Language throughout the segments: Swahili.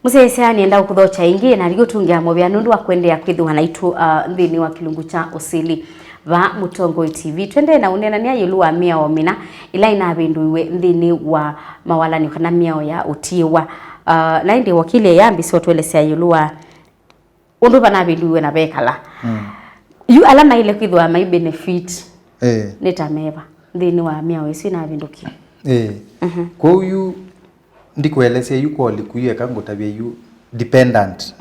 Musese nienda ukuthocha ingi na rigo tungia mobya nundu akwendea kwithuha na itu thini wa kilungu cha Usili va Mutongo TV twende na unena ni ayulua miao mina ila inabinduiwe thini wa mawalani kana miao ya Utiiwa na indi wakile yambi so twelese ayulua undu banabinduiwe na bekala yu alama ile kwithwa my benefit nitameva thini wa miao isi na binduki kwa uyu ndikwelese yuko likuye kangutabye yu dependent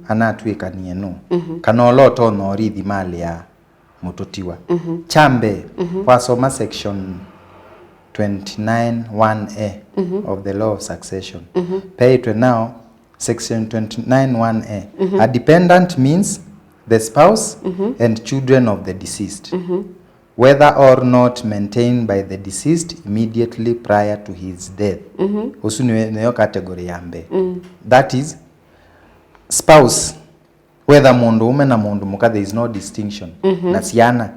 anatwikanie no kana loto no rithi mali ya mututiwa chambe wasoma section 29(1)(a) of the law of succession pay to now section 29(1)(a) a dependent means the spouse and children of the deceased whether or not maintained by the deceased immediately prior to his death. Usu niyo category yambe. That is spouse, whether mundu ume na mundu muka, there is no distinction. Na siana.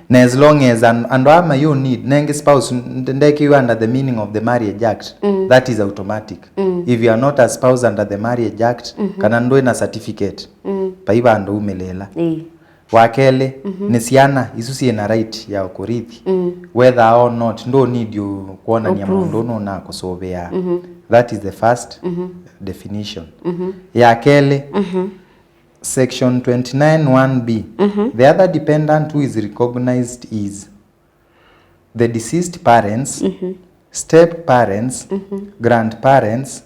Na as long as and ama you need nenge spouse ndeke you under the meaning of the Marriage Act, that is automatic. If you are not a spouse under the Marriage Act, kana ndo na certificate. Paiba ando umelela. Wakele nesiana isusi na right ya ukurithi whether or not ndo need you kuona ni mundu no na kusobea that is the first definition ya kele section 29(1)(b) the other dependent who is recognized is the deceased parents step parents grandparents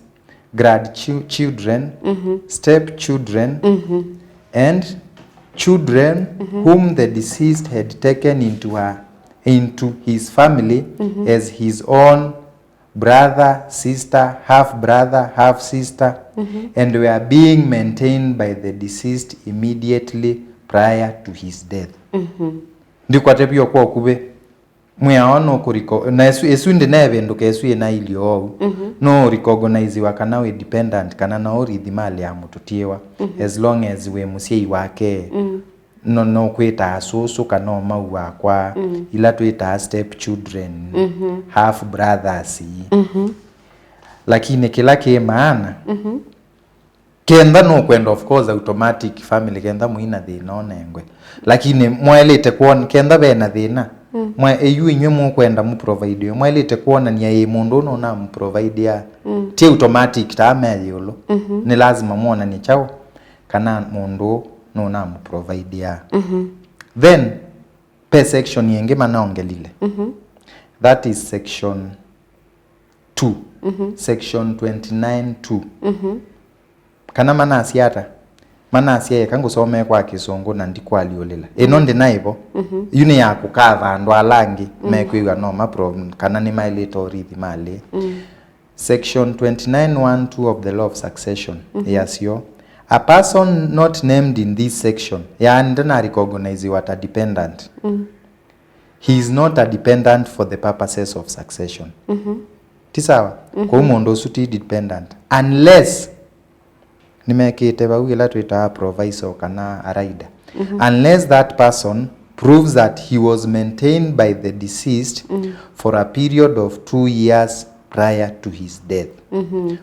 grandchildren step children and children whom the deceased had taken into his family as his own brother, sister, half brother, half sister, and were being maintained by the deceased immediately prior to his death. Ndiko atepio kwa kube mweaono kuriko na esu ndi neve nduke esu ena ilio no recognize wakana we dependent kana na orithi mali ya mututiwa as long as we musiei wake no kwita asusu kana mau wakwa ila tuita step children half brothers lakini kila maana kenda no kwenda of course automatic family kenda muina thina onengwe lakini mwelete kuona kenda bena thina mwa eyu inywe mu kwenda mu provide yo mwelete kuona ni ye mundu no na mu provide ya ti automatic ta mayolo ni lazima muona ni chao kana mundu no na mu provide ya then per section yenge manaongelile that is section 2 section 29(2) kana manasiata manasiye kangu some kwa Kisongo na ndikwali olela eno ndi naibo yuni ya kukava ndo alangi mekwiwa no ma problem kana ni mailito rithi mali section 29(1)(2) of the law of succession yes yo a person not named in this section ya ndana recognize what a dependent he is not a dependent for the purposes of succession tisawa kwa mundu suti dependent unless nimekite bawila tuita provisor kana araida unless that person proves that he was maintained by the deceased for a period of 2 years prior to his death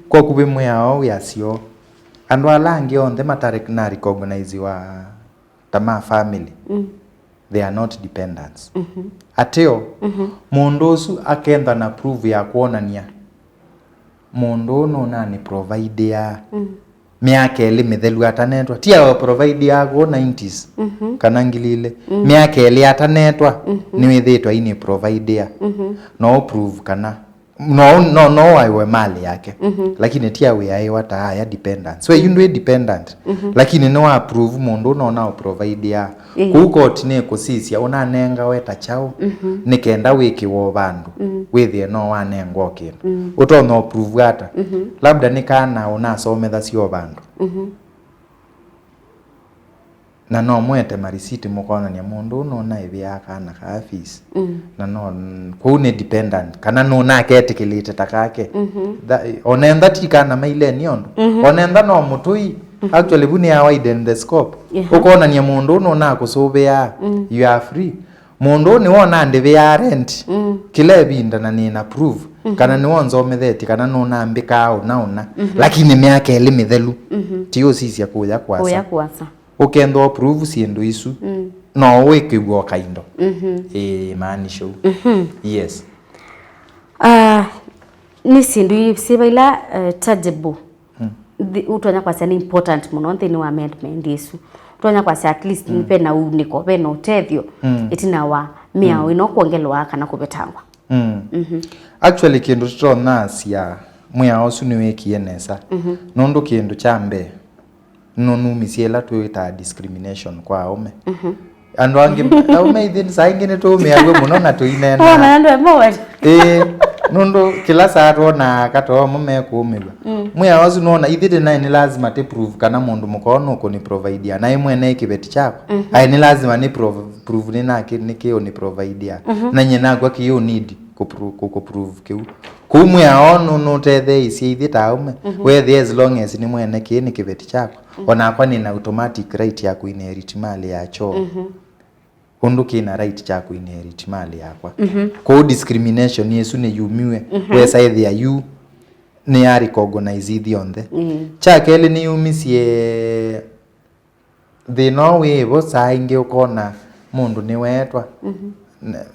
kwa kubemwe yao yasio andu alangi on the matter na recognize wa tama family they are not dependents ateo mundosu akenda na prove ya kuonania mundo no nani provider miake ile mithelu atanetwa tia provide yago 90s kana ngilile miake ile atanetwa ni withitwa ini provider no prove kana no aiwe mali yake lakini tia we aiwa ta ya dependent so you know dependent lakini no approve mundu no na provide ya kuko tine kusisia ona nenga weta chao nikenda wiki wo bandu withie no wanengo okindu uto no prove ata labda nikana ona sometha sio bandu na no mwete marisiti mukona ni mundu no na ibya kana ka office na no ko ne dependent kana no na ketikilite takake onenda tikana maile ni ondo onenda no mutui actually buni ya wide in the scope ukona ni mundu no na kusobea you are free mundu ni wona ndivi ya rent kila binda na ni approve kana ni wonzo metheti kana no nambika au naona lakini miaka eli mithelu tio sisi akuya kwasa ukendo approve siendo isu no wikigwo kaindo mani show yes ni sindu sibaila tangible utonya kwasa ni important muno nthini wa amendment isu utonya kwasa at least nipe na uniko be no tethio itina wa miao ino kuongelwa kana kubetangwa actually kindu tutona cia mwiao su niwe kienesa nondo kindu chambe no numisiela tuita discrimination kwa aume andu angi aume ithin saingine tu miago muno na tuinena na ndo mo nondo kila saa tona kato mume kuumirwa mwiao su nona ithide na ni lazima te prove kana mundu mukono ko ni provide na imwe na ikibeti chako ai ni lazima ni prove ni na kio ni provide na nyina gwa kio need ku prove kiu kumwe aono no tethe isi ithita aume whether as long as ni mwene kini kibeti chako ona kwa ni na automatic right ya kuinherit mali ya choo undu kina right cha kuinherit mali yakwa ko discrimination yesu ni yumiwe wesa either you ni ari recognize ithiothe cha kele ni yumisie the no way bo sainge ukona mundu ni wetwa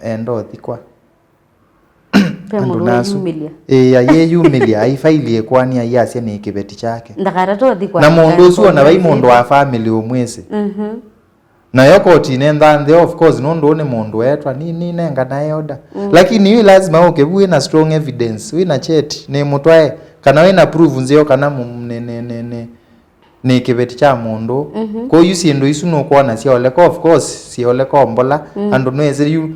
endo thikwa mundu yumilia ye yumilia aifailie kwani ayasia ni kibeti chake ndakara to thikwa na mundu ucio na bai mundu wa family umwese na yokoti nenda of course nondo ni mundu wetwa ni nenga naye oda lakini yu lazima ukebuwe na strong evidence wina cheti ni mutwae kana wina prove nzio kana ni kibeti cha mundu ko yusi ndo isu no kuona sia ole of course sia ole kombola andu no yu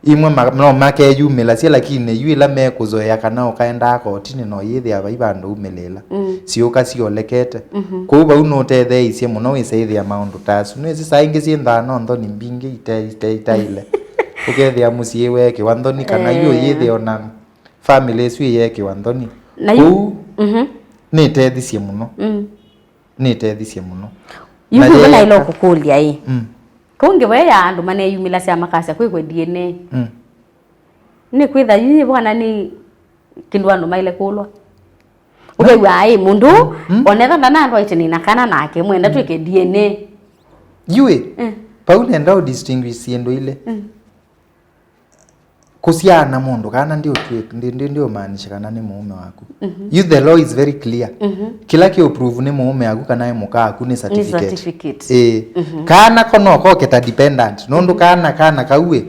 imwe no make yumela sia lakini yu ila me kuzoea kana ukaenda kotini no yithi abaibando umelela sio kasi olekete ko ba uno tethe isi muno wise amount tasu no isi saingi sinda no ndo ni mbingi itaile ukethia musie weke wandoni kana yu yithi ona family su yeke wandoni na yu ni tethi muno ni tethi muno yu na ilo kukulia kunge weya andu mane yumila cia makasa kwigwe DNA ni kwitha yu bwana ni kindu andu maile kulwa ugewa mundu onetha ndana andu aitini na kana nake mwenda twike DNA yue paune ndao distinguish siendo ile kusiana mundu kana ndio maanisha kana ni muume wako you the law is very clear kila kio prove ni muume wako kana muka aku ni certificate kana kono ko keta dependent nondo kana kauwe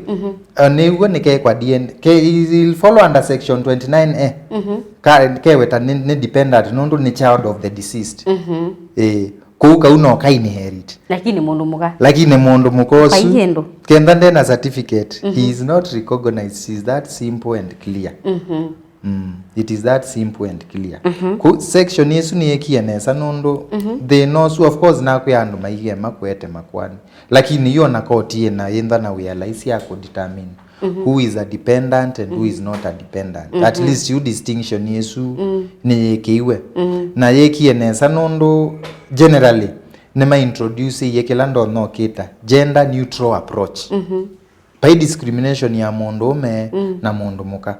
ne ugo ne ke kwa DNA ke will follow under section 29A ka ke weta ni dependent nondo ni child of the deceased kuka uno ka inherit lakini mundu mukosu kenda ndena certificate he is not recognized. Is that simple and clear it is that simple and clear ku section yesu ni ekienesa nondo they know so of course na kyandu maige makwete makwani lakini yo na koti na yenda na realize ya ko determine who is a dependent and who is not a dependent at least you distinction yesu ni kiwe na yekienesa nondo generally nema introduce yekilando no kita gender neutral approach by discrimination ya mundu me na mundu muka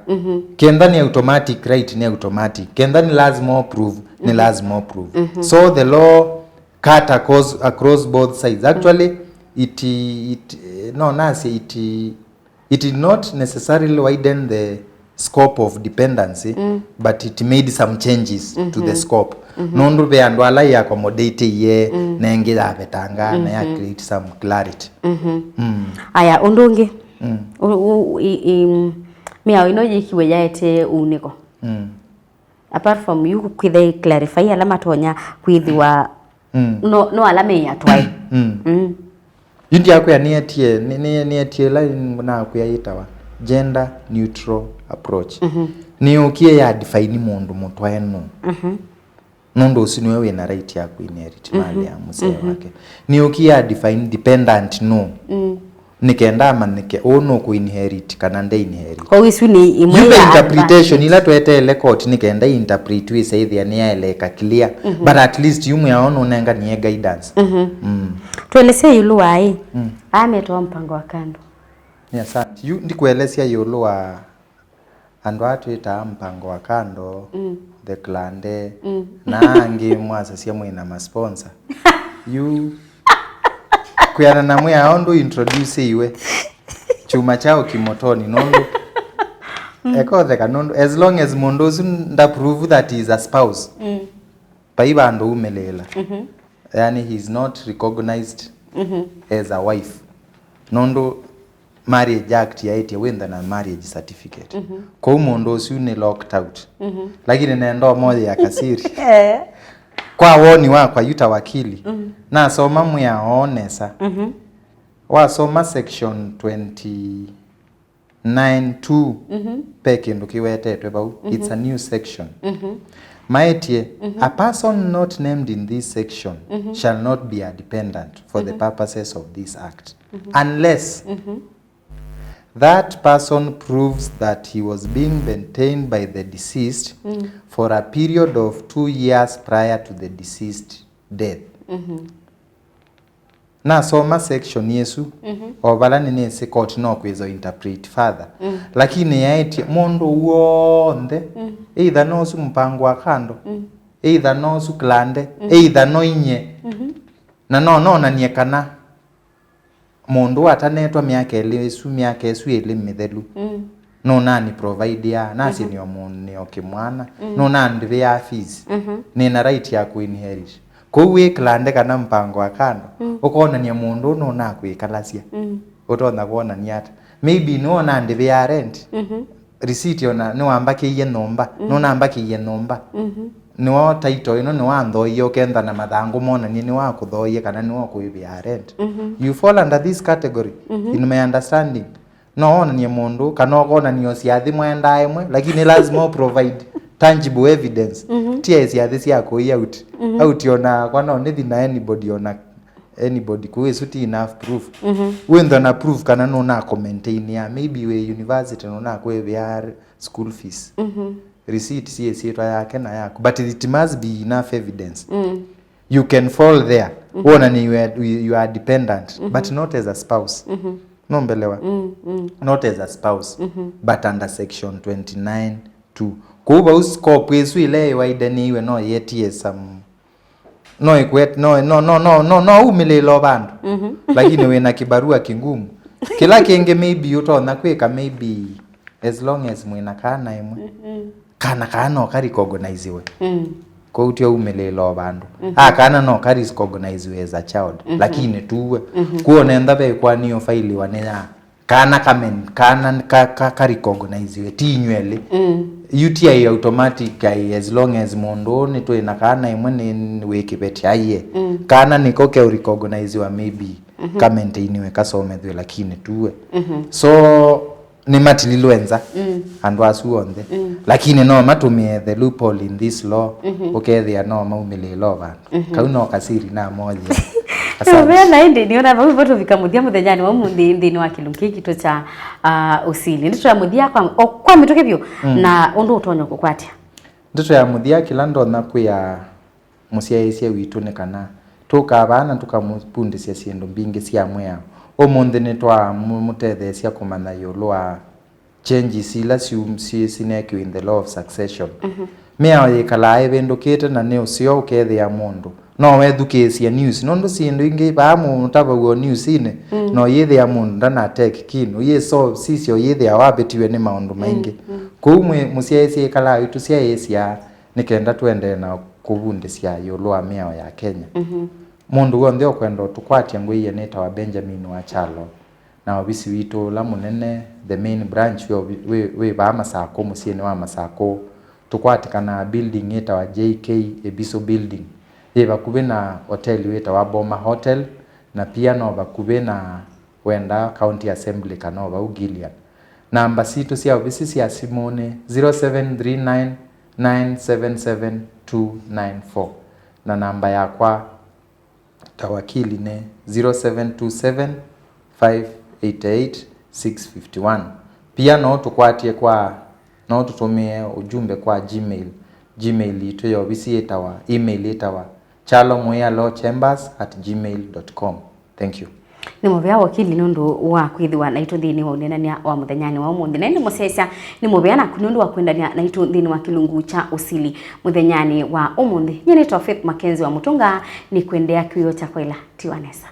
kenda ni automatic right ni automatic kenda ni lazima prove ni lazima prove so the law cut across both sides actually it did not necessarily widen the scope of dependency but it made some changes to the scope nondu be andu ala ya accommodate ye nenge ya betanga na ya create some clarity aya undungi miao ino yikiwe yaete uniko apart from you kwithe clarify ala matonya kwithiwa no ala me ya twai yindi yako ya nietie la na kuyitawa gender neutral approach ni ukie ya define mundu mutwaeno nondo usinwe we na right ya kuinherit mali ya mzee wake ni ukie ya define dependent no nikenda manike ono kuinherit kana nde inherit kwa wisu ni imwe ya interpretation ila twete ile court nikenda interpret we say the ni ile ka clear but at least yumu ya ono nenga ni guidance tueleze yulu ai ametoa mpango wa kando Yes, you ndikuelesia yolo wa andu atwita mpango wa kando the klande na ngi mwasa cia mwina ma sponsor you kuyana na mwe aondo introduce iwe chuma chao kimotoni nondo eko kanondo as long as mondozu nda prove that he is a spouse paiba ando umelela yani he is not recognized as a wife nondo marriage act yaiti wenda na marriage certificate kwa mondo si ni locked out lakini nendo moja ya kasiri kwa woni wakwa yuta wakili na soma mwa onesa wa soma section 29(2) peke ndo kiwetetwe bau it's a new section Maetie, a person not named in this section shall not be a dependent for the purposes of this act unless that person proves that he was being maintained by the deceased for a period of 2 years prior to the deceased death. Na soma section yesu obala nene se court no kwezo interpret further lakini yaiti mondo wonde either no su mpango wa kando either no su klande either no inye na no niekana mondo atanetwa miaka esu ele mithelu no nani provide ya nasi ni omone okimwana no nandi ya fees nina right ya ku inherit kowe klande kana mpango wa kando ukona ni mundu no na kwikalasia utona kuona ni ata maybe no nandi ya rent receipt yona no ambake iye nomba no nambake iye nomba no title ino no ando iyo kenda na mathangu mona ni wa kuthoye kana ni wa kuibia rent you fall under this category in my understanding no ona ni mundu kana okona ni osiathi mwenda imwe lakini lazima provide tangible evidence tia cia cia kuia out yona kwa no ni na anybody kuisuti enough proof wendo na proof kana no na commentain ya maybe we university no na kuibia school fees receipt si yake na yako but it must be enough evidence you can fall there ona ni you are dependent but not as a spouse no mbelewa not as a spouse but under section 29(2) kuba uscope yesu ile waide niwe no yetie some no ikwet no umilelo bandu lakini we na kibarua kingumu kila kenge maybe utona kweka maybe as long as mwina kana imwe kana no kari recognizewe kwa utio umelelo bandu kana no kari recognizewe as a child lakini tuwe kuona ndabe kwa niyo faili wanena kana ka recognizewe tinywele UTI automatic as long as mondo ni to ina kana imwe ni wekibeti aye kana niko ke recognizewe maybe maintainiwe kasomethwe lakini tuwe so ni matililwenza and was wonde lakini no matumie the loophole in this law okay they are no maumile law kauno kasiri na moja Wewe na indi niona babu vikamuthia muthenya ni wa muthini wa kilungi kito cha Usili ndito ya muthia kwa mitoke bio na undu utonyo kukwatia ndito ya muthia kilando na kuya musiaisia witu ne kana tukabana tukamupundisia ciendo mbingi cia mwea omonde ne twa mutethecia kumana yolwa changes ila sineke in the law of succession mea yekala evendokete na ne ucio ukethe ya mundu no wethukecia news nondo sindu ingi ba mutaba wo news ine no yethe ya mundu ndana take kinu yeso sisio yethe awabetiwe ni maundu maingi kumwe musiaisi kala itu cia yesia nikenda twende na kubundisia yolwa mea ya Kenya mundu wonde okwenda tukwatia ngwiye neta wa Benjamin wa Chalo na obisi wito la munene the main branch we ba masako musiene wa masako tukwatikana building eta wa JK Ebiso building bakube na hotel weta wa Boma Hotel na pia no bakube na wenda county assembly kanova Ugilian namba situ cia obisi cia Simone 0739977294 na namba yakwa tawakili ne 0727588651 pia no tukwatie kwa no tutumie ujumbe kwa gmail ito yo bisi etawa email etawa chalomoyalochambers@gmail.com. Thank you. ni mubea wakili nundu wa kwithiwa na itu thini wa unenania wa muthenyani wa umuthi na ni muceca ni mubea na kunundu wa kwendania na itu thini wa kilungu cha Usili muthenyani wa umuthi nyene to Faith Mackenzie wa Mutunga ni kwendea kiyo cha kwela tiwanesa.